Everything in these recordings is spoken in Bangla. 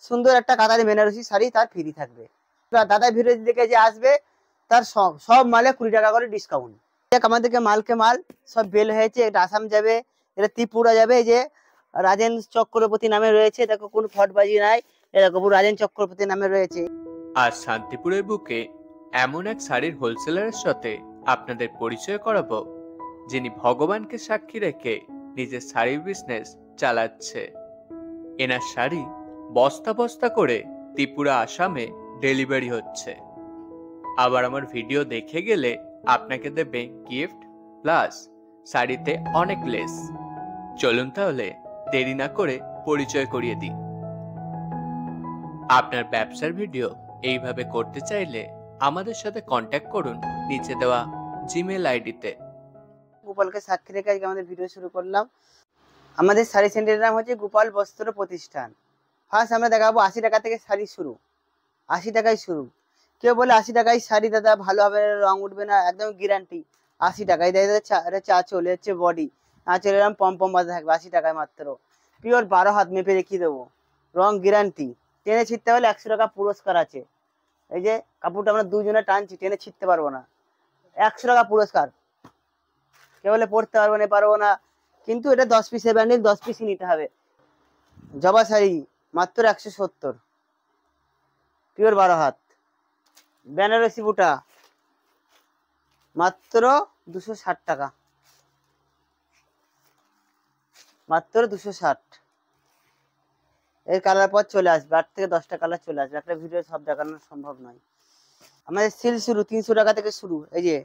সুন্দর একটা কাতারি বেনারসি শাড়ি তার ফ্রি থাকবে। দাদা ভিডিও দেখে যে আসবে তার সব মালে 20 টাকা করে ডিসকাউন্ট। আমাদেরকে মালকে মাল সব বেল হয়েছে, এটা আসাম যাবে, এটা ত্রিপুরা যাবে। এই যে রাজেন চক্রবর্তী নামে রয়েছে, দেখো কোনো ফটবাজি নাই, দেখো রাজেন চক্রবর্তী নামে রয়েছে। আর শান্তিপুরের বুকে এমন এক শাড়ির হোলসেলারের সাথে আপনাদের পরিচয় করাবো, যিনি ভগবানকে সাক্ষী রেখে নিজের শাড়ির বিজনেস চালাচ্ছে। এনার শাড়ি বস্তা বস্তা করে ত্রিপুরা আসামে ডেলিভারি হচ্ছে। আবার আমার ভিডিও দেখে গেলে আপনাকে দেবে গিফট প্লাস শাড়িতে অনেক লেস। চলুন তাহলে দেরি না করে পরিচয় করিয়ে দিই। আপনার ব্যবসার ভিডিও এইভাবে করতে চাইলে আমাদের সাথে কন্ট্যাক্ট করুন নিচে দেওয়া জিমেল আইডিতে। গোপালকে সাক্ষী রেখে আজকে আমাদের ভিডিও শুরু করলাম। আমাদের শাড়ি সেন্টারের নাম হচ্ছে গোপাল বস্ত্র প্রতিষ্ঠান। ফার্স্ট আমরা দেখাবো 80 টাকা থেকে শাড়ি শুরু, 80 টাকায় শুরু। কেউ বলে 80 টাকায় শাড়ি দাদা ভালো হবে না, রং উঠবে না, একদম গ্যারান্টি 80 টাকায়। চা চলে যাচ্ছে বডি আঁচল এরকম পম পম বাজে থাকবে 80 টাকায় মাত্র। পিওর 12 হাত মেপে দেখিয়ে দেবো, রং গ্যারান্টি। টেনে ছিটতে হলে 100 টাকা পুরস্কার আছে। এই যে কাপড়টা আমরা দুজনে টানছি, টেনে ছিটতে পারবো না, 100 টাকা পুরস্কার। কেউ বলে পড়তে পারবো না, কিন্তু এটা 10 পিসের ব্যান্ডেল, 10 পিসই নিতে হবে। জবা শাড়ি মাত্র 170, পিওর 12 হাত। বেনারসি বুটা মাত্র 260 টাকা, মাত্র 260। এর কালার পর চলে আসবে 8 থেকে 10টা কালার চলে আসবে, একটা ভিডিও সব দেখানো সম্ভব নয়। আমাদের সিল শুরু 300 টাকা থেকে শুরু। এই যে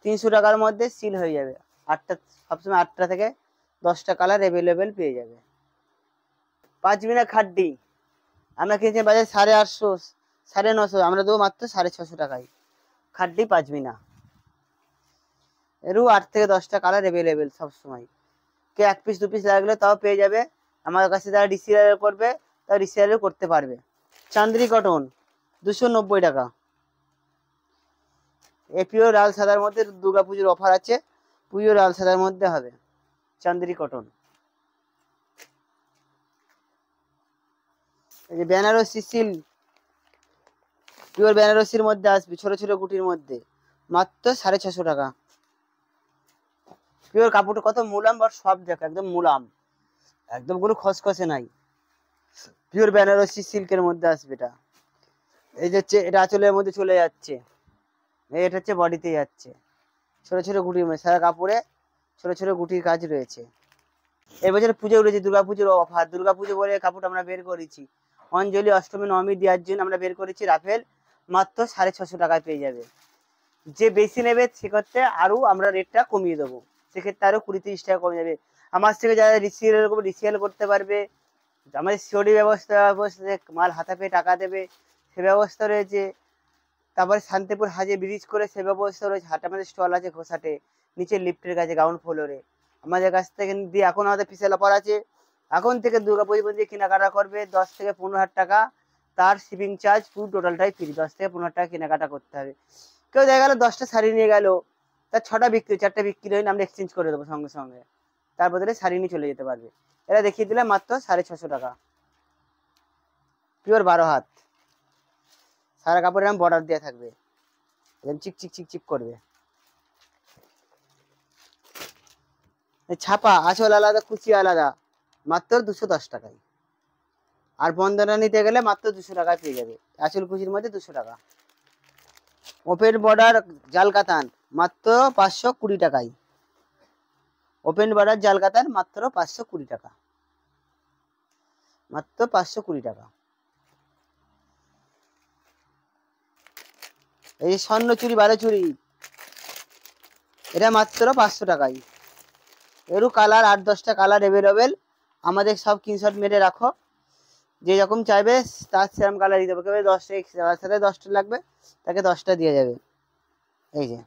300 টাকার মধ্যে সিল হয়ে যাবে। 8টা, সবসময় 8টা থেকে 10টা কালার অ্যাভেলেবেল পেয়ে যাবে। পাঁচমিনা খাড্ডি আমরা কিনছি বাজারে 850, 950, আমরা দেবো মাত্র 650 টাকায়। খাড্ডি পাঁচমিনা এরও 8 থেকে 10টা কালার অ্যাভেলেবেল সবসময়। কে 1 পিস 2 পিস লাগলে তাও পেয়ে যাবে। আমার কাছে যারা রিসেলার করবে তারা রিসেলারও করতে পারবে। চান্দ্রি কটন 290 টাকা। এ পিওর লাল সাদার মধ্যে দুর্গা পুজোর অফার আছে, পুজোর লাল সাদার মধ্যে হবে চান্দ্রি কটন। এই যে বেনারসি সিল্ক, পিওর বেনারসির মধ্যে আসবে, ছোট ছোট গুটির মধ্যে, মাত্র 650 টাকা। পিওর কাপড়টা কত মুলাম, বা সব দেখো একদম মুলাম, একদম কোনো খসখসে নাই। পিওর বেনারসি সিল্কের মধ্যে আসবে এটা। এই যে এটা আঁচলের মধ্যে চলে যাচ্ছে, এটা হচ্ছে বডিতে যাচ্ছে, ছোট ছোট গুটির মধ্যে, সারা কাপড়ে ছোট ছোট গুটির কাজ রয়েছে। এবছর পুজো উঠেছে, দুর্গাপুজোর অফার। দুর্গাপুজো বলে কাপড় আমরা বের করেছি, অঞ্জলি অষ্টমী নবমী দেওয়ার জন্য আমরা বের করেছি রাফেল, মাত্র 650 টাকায় পেয়ে যাবে। যে বেশি নেবে সেক্ষেত্রে আরও আমরা রেটটা কমিয়ে দেবো, সেক্ষেত্রে আরও 20-30 টাকা কমে যাবে। আমার থেকে যারা রিসেল করতে পারবে, আমাদের সিওডি ব্যবস্থা, মাল হাতে পেয়ে টাকা দেবে সে ব্যবস্থা রয়েছে। তারপরে শান্তিপুর হাজে ব্রিজ করে সে ব্যবস্থা রয়েছে। হাটে আমাদের স্টল আছে ঘোষাটে, নিচে লিফটের কাছে গ্রাউন্ড ফ্লোরে। আমাদের কাছ থেকে দিয়ে এখন আমাদের স্পেশাল অফার আছে, এখন থেকে দুর্গাপুজো পর্যন্ত কেনাকাটা করবে 10 থেকে 15 হাজার টাকা, তার শিপিং চার্জ পুরো টোটালটাই ফ্রি। 10 থেকে 15 হাজার টাকা কেনাকাটা করতে হবে। কেউ দেখা গেলো 10টা শাড়ি নিয়ে গেল, তার 6টা বিক্রি, 4টা বিক্রি হয়নি, আমরা এক্সচেঞ্জ করে দেবো সঙ্গে সঙ্গে, তার বদলে শাড়ি নিয়ে চলে যেতে পারবে। এরা দেখিয়ে দিলে মাত্র 650 টাকা, পিওর 12 হাত। সারা কাপড়ে এরকম বর্ডার দেওয়া থাকবে, এরকম চিক চিক চিক চিক করবে। ছাপা আঁচল আলাদা, কুচি আলাদা, মাত্র 210 টাকায়। আর বন্দনা নিতে গেলে মাত্র 200 টাকায় পেয়ে যাবে, আঁচল কুচির মধ্যে 200 টাকা। ওপেন বর্ডার জাল কাতান মাত্র 520 টাকায়। ওপেন বর্ডার জাল কাতান মাত্র 520 টাকা, মাত্র 520 টাকা। এই স্বর্ণচুরি 12 চুরি, এটা মাত্র 500 টাকায়। এরও কালার 8-10টা কালার অ্যাভেলেবেল, আমাদের সব স্ক্রিনশট মেরে রাখো, যে রকম চাইবে তার সেরকম কালার দিতে হবে। কেউ 10টা যার সাথে 10টা লাগবে তাকে 10টা দিয়ে যাবে। এই যে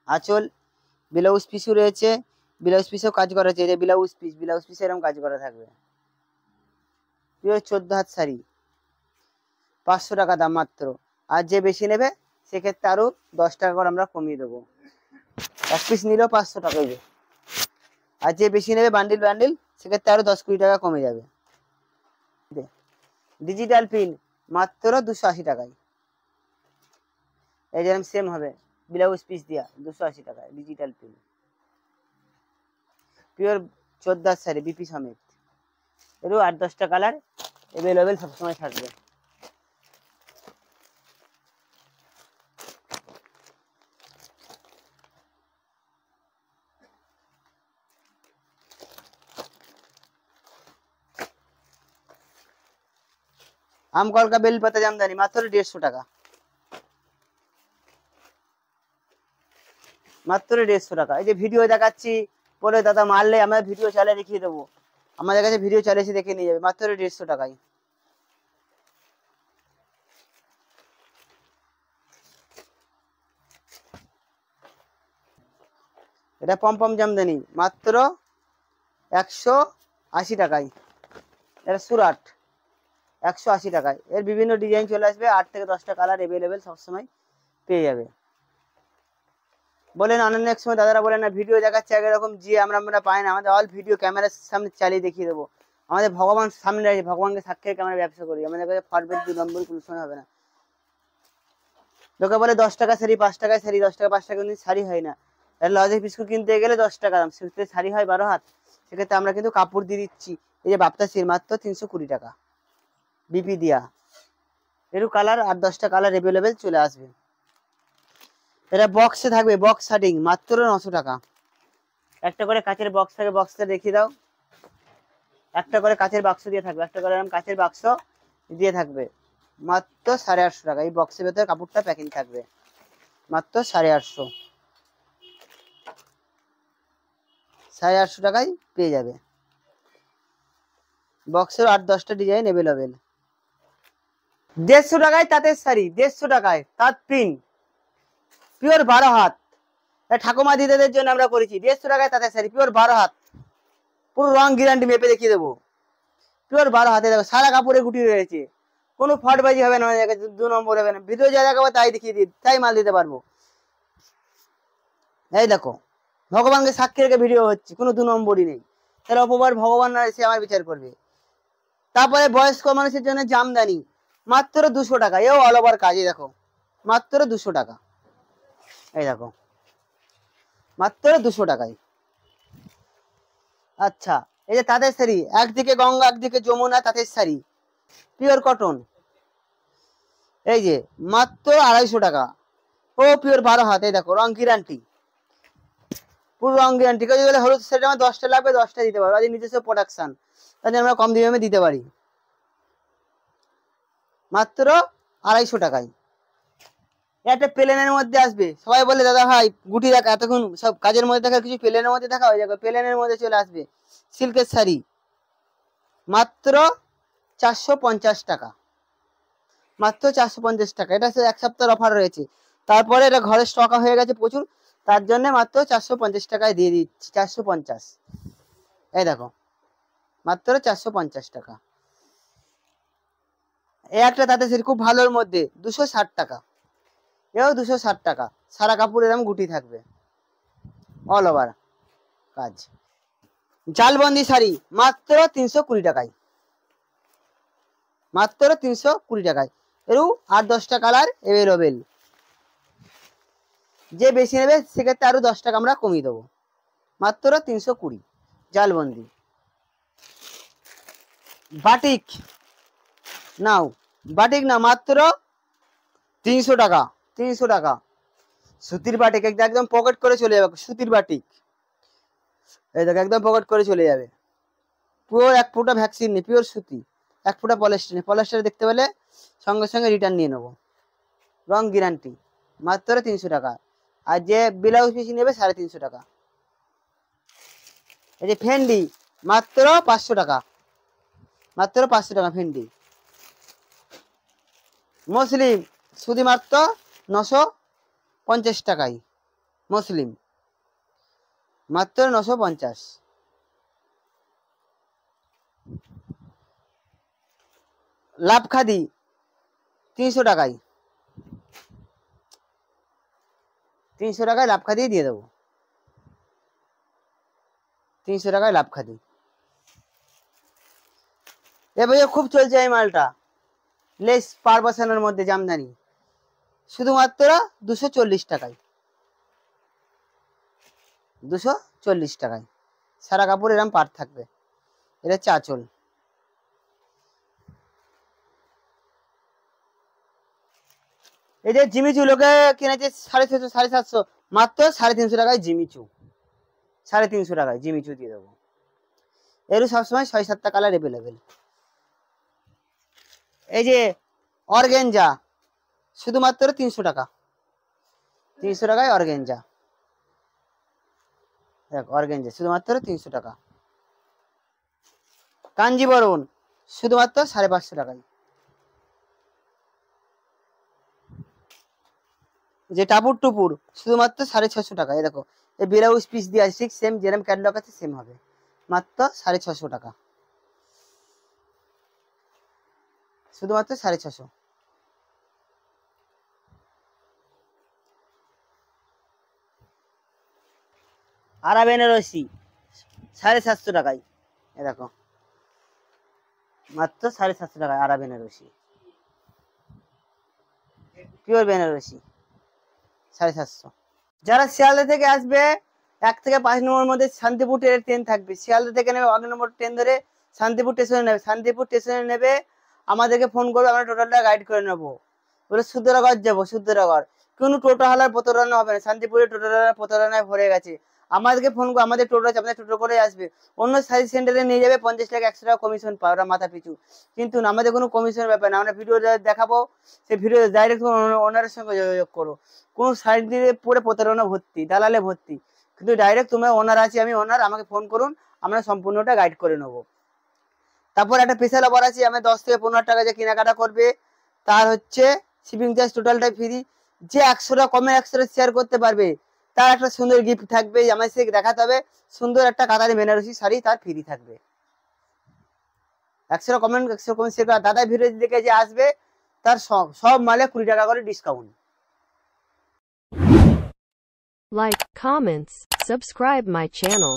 আঁচল ব্লাউজ পিসও রয়েছে, ব্লাউজ পিসেও কাজ করা আছে, ব্লাউজ পিসে এরকম কাজ করা থাকবে। পিওর 14 হাত শাড়ি 500 টাকা দাম মাত্র। আর যে বেশি নেবে সেক্ষেত্রে আরও 10 টাকা করে আমরা কমিয়ে দেবো, 1 পিস নিলেও 500 টাকা হয়ে। আর যে বেশি নেবে বান্ডিল বান্ডিল, সেক্ষেত্রে আরও 10-20 টাকা কমে যাবে। ডিজিটাল প্রিন্ট মাত্র 280 টাকায়। এই যেরকম সেম হবে ব্লাউজ পিস দিয়া 280 টাকায় digital print. Pure 14 sari BP সমেত, এরও 8-10টা কালার অ্যাভেলেবেল সবসময় থাকবে। আম কলকা বেলপাতা জামদানি মাত্র 150 টাকা, মাত্র 150 টাকা। এই যে ভিডিও দেখাচ্ছি বলে দাদা মারলে আমরা ভিডিও চালিয়ে দেখিয়ে দেবো, আমাদের কাছে ভিডিও চালিয়েছি দেখে নিয়ে যাবে মাত্র 150 টাকায়। এটা পমপম জামদানি মাত্র 180 টাকায়, এটা সুরাট 180 টাকায়। এর বিভিন্ন ডিজাইন চলে আসবে, 8 থেকে 10টা কালার অ্যাভেলেবেল সবসময় পেয়ে যাবে। বলেন অনন্য এক সময় দাদারা বলেন না ভিডিও দেখাচ্ছে একরকম, যে আমরা পাই না, আমাদের অল ভিডিও ক্যামেরার সামনে চালিয়ে দেখিয়ে দেবো। আমাদের ভগবান সামনে আছে, ভগবানকে সাক্ষী রেখে আমরা ব্যবসা করি, আমাদের কাছে ফরবেট 2 নম্বর কোনো সময় হবে না। লোকে বলে 10 টাকা শাড়ি 5 টাকায় শাড়ি, 10 টাকা 5 টাকা কিন্তু শাড়ি হয় না। লজের বিস্কুট কিনতে গেলে 10 টাকা দাম, সেক্ষেত্রে শাড়ি হয় 12 হাত। সেক্ষেত্রে আমরা কিন্তু কাপড় দিয়ে দিচ্ছি। এই যে বাপ্তাসির মাত্র 320 টাকা বিপি দিয়া, এরও কালার 8-10টা কালার অ্যাভেলেবেল চলে আসবে। এটা বক্সে থাকবে, বক্স শার্টিং মাত্র 900 টাকা। একটা করে কাচের বক্স থাকে, বক্সটা দেখিয়ে দাও। একটা করে কাচের বাক্স দিয়ে থাকবে, একটা করে এরকম কাচের বাক্স দিয়ে থাকবে মাত্র 850 টাকা। এই বক্সের ভেতরে কাপড়টা প্যাকিং থাকবে মাত্র 850, 850 টাকায় পেয়ে যাবে। বক্সের 8-10টা ডিজাইন অ্যাভেলেবেল। 150 টাকায় তাঁতের শাড়ি, 150 টাকায় তাঁত প্রিন্ট পিওর 12 হাত, ঠাকুমা দিদিদের জন্য আমরা করেছি। 150 টাকায় তাঁতের শাড়ি পিওর 12 হাত, পুরো রং গ্যারান্টি মেপে দেখিয়ে দেবো। পিওর 12 হাতে দেখো, সারা কাপড়ে গুটি রয়েছে, কোনো ফটবাজি হবে না, 2 নম্বর হবে না। ভিডিও যা দেখাবো তাই দেখিয়ে দিই, তাই মাল দিতে পারবো। এই দেখো ভগবানকে সাক্ষী রেখে ভিডিও হচ্ছে, কোনো 2 নম্বরই নেই। তাহলে অপবার ভগবান না এসে আমার বিচার করবে। তারপরে বয়স্ক মানুষের জন্য জামদানি মাত্র 200 টাকা, এও অল ওভার কাজে দেখো মাত্র 200 টাকা। এই দেখো মাত্র 200 টাকায়। আচ্ছা, এই যে তাঁতের শাড়ি, একদিকে গঙ্গা একদিকে যমুনা, তাঁতের শাড়ি পিওর কটন, এই যে মাত্র 250 টাকা। ও পিওর 12 হাত, এই দেখো রং গ্যারান্টি, পুরো রং গ্যারান্টি। কেউ যদি হলুদ শাড়ি আমার 10টা লাগবে 10টা দিতে পারবো, আজ নিজস্ব প্রোডাকশন, তাহলে আমরা কম দামে দিতে পারি মাত্র 250 টাকায়। একটা প্লেনের মধ্যে আসবে, সবাই বলে দাদা ভাই গুটি দেখা, এতক্ষণ সব কাজের মধ্যে দেখা, কিছু প্লেনের মধ্যে দেখা হয়ে যাবে, প্লেনের মধ্যে চলে আসবে সিল্কের শাড়ি মাত্র 450 টাকা, মাত্র 450 টাকা। এটা এক সপ্তাহের অফার রয়েছে, তারপরে এটা ঘরে স্টক হয়ে গেছে প্রচুর, তার জন্য মাত্র 450 টাকায় দিয়ে দিচ্ছি। 450, এই দেখো মাত্র 450 টাকা। এই একটা তাতে শাড়ি খুব ভালোর মধ্যে 260 টাকা, এও 260 টাকা। সারা কাপড় এরকম গুটি থাকবে, অল ওভার কাজ। জালবন্দি শাড়ি মাত্র 320 টাকায়, মাত্র 320 টাকায়। এরও 8-10টা কালার অ্যাভেলেবেল। যে বেশি নেবে সেক্ষেত্রে আরো 10 টাকা আমরা কমিয়ে দেবো, মাত্র 320 জালবন্দি। বাটিক নাও, বাটিক না মাত্র 300 টাকা, 300 টাকা। সুতির বাটিক একদম পকেট করে চলে যাবে, সুতির বাটিক এই দেখো একদম পকেট করে চলে যাবে। পিওর 1 ফোঁটা ভ্যাকসিন নেই, পিওর সুতি, 1 ফোঁটা পলিস্টার নেই। পলিস্টার দেখতে পেলে সঙ্গে সঙ্গে রিটার্ন নিয়ে নেবো, রং গ্যারান্টি মাত্র 300 টাকা। আর যে ব্লাউজ পিস নেবে 350 টাকা। এই যে ফেন্ডি মাত্র 500 টাকা, মাত্র 500 টাকা ফেন্ডি। মুসলিম শুধুমাত্র 950 টাকায়, মুসলিম মাত্র 950। লাভ খাদি 300 টাকায়, 300 টাকায় লাভ খাদি দিয়ে দেবো, 300 টাকায় লাভ খাদি। এ ভাই খুব চলছে এই মালটা, লেস পার বসানোর মধ্যে জামদানি, শুধুমাত্র 240 টাকায়, 240 টাকায় সারা কাপড় এরকম পাট থাকবে। এটা হচ্ছে আঁচল। এই যে জিমিচু লোকে কিনেছে 650 750, মাত্র 350 টাকায় জিমিচু, 350 টাকায় জিমিচু দিয়ে দেবো। এরও সবসময় 6-7টা কালার অ্যাভেলেবেল। এই যে অর্গেঞ্জা, শুধুমাত্র 300 টাকা, 300 টাকায় অর্গেঞ্জা। দেখ অর্গেঞ্জা শুধুমাত্র 300 টাকা। কাঞ্জিবরণ শুধুমাত্র 550 টাকায়। যে টাপুর টুপুর শুধুমাত্র 650 টাকা। এই দেখো এই ব্লাউজ পিস দিয়ে আছে, ঠিক সেম যেরকম ক্যাটালগ আছে সেম হবে, মাত্র 650 টাকা, শুধুমাত্র 650। আরা বেনারসি 750 টাকায়। এ দেখো মাত্র 750 টাকায় আরা বেনারসি, পিওর বেনারসি 750। যারা শিয়ালদা থেকে আসবে 1 থেকে 5 নম্বর মধ্যে শান্তিপুর ট্রেন থাকবে, শিয়ালদা থেকে নেবে 1 নম্বর ট্রেন ধরে শান্তিপুর স্টেশনে নেবে, শান্তিপুর স্টেশনে নেবে আমাদেরকে ফোন করবে, আমরা টোটালটা গাইড করে নেবো। বলে সুন্দরগড় যাবো, সুন্দরগড় কোনো টোটো হালার প্রতারণা হবে না, শান্তিপুরে টোটো হালার প্রতারণায় ভরে গেছে। আমাদেরকে ফোন করে, আমাদের টোটো আছে, আমাদের টোটো করে আসবে, অন্য সার্ভিস সেন্টারে নিয়ে যাবে, 50 টাকা 100 টাকা কমিশন পায় ওরা মাথা পিছু, কিন্তু আমাদের কোনো কমিশনের ব্যাপার না। আমরা ভিডিও দেখাবো, সেই ভিডিও ডাইরেক্ট ওনারের সঙ্গে যোগাযোগ করো। কোনো সাইড দিয়ে পরে প্রতারণা ভর্তি, দালালে ভর্তি, কিন্তু ডাইরেক্ট তোমরা ওনার আছি, আমি ওনার, আমাকে ফোন করুন, আমরা সম্পূর্ণটা গাইড করে নেবো। তারপর একটা স্পেশাল অফার আছে, আমি 10 থেকে 15 টাকা যে কেনাকাটা করবে তার হচ্ছে শিপিং চার্জ টোটালটাই ফ্রি। যে 100 টাকা কমে 100 টাকা শেয়ার করতে পারবে তার একটা সুন্দর গিফট থাকবে, আমার সে দেখাতে হবে সুন্দর একটা কাতারি বেনারসি শাড়ি, তার ফ্রি থাকবে। 100 টাকা কমেন্ট 100 কমেন্ট শেয়ার করা দাদা ভিডিও দেখে যে আসবে তার সব মালে 20 টাকা করে discount. Like, comments, subscribe my channel.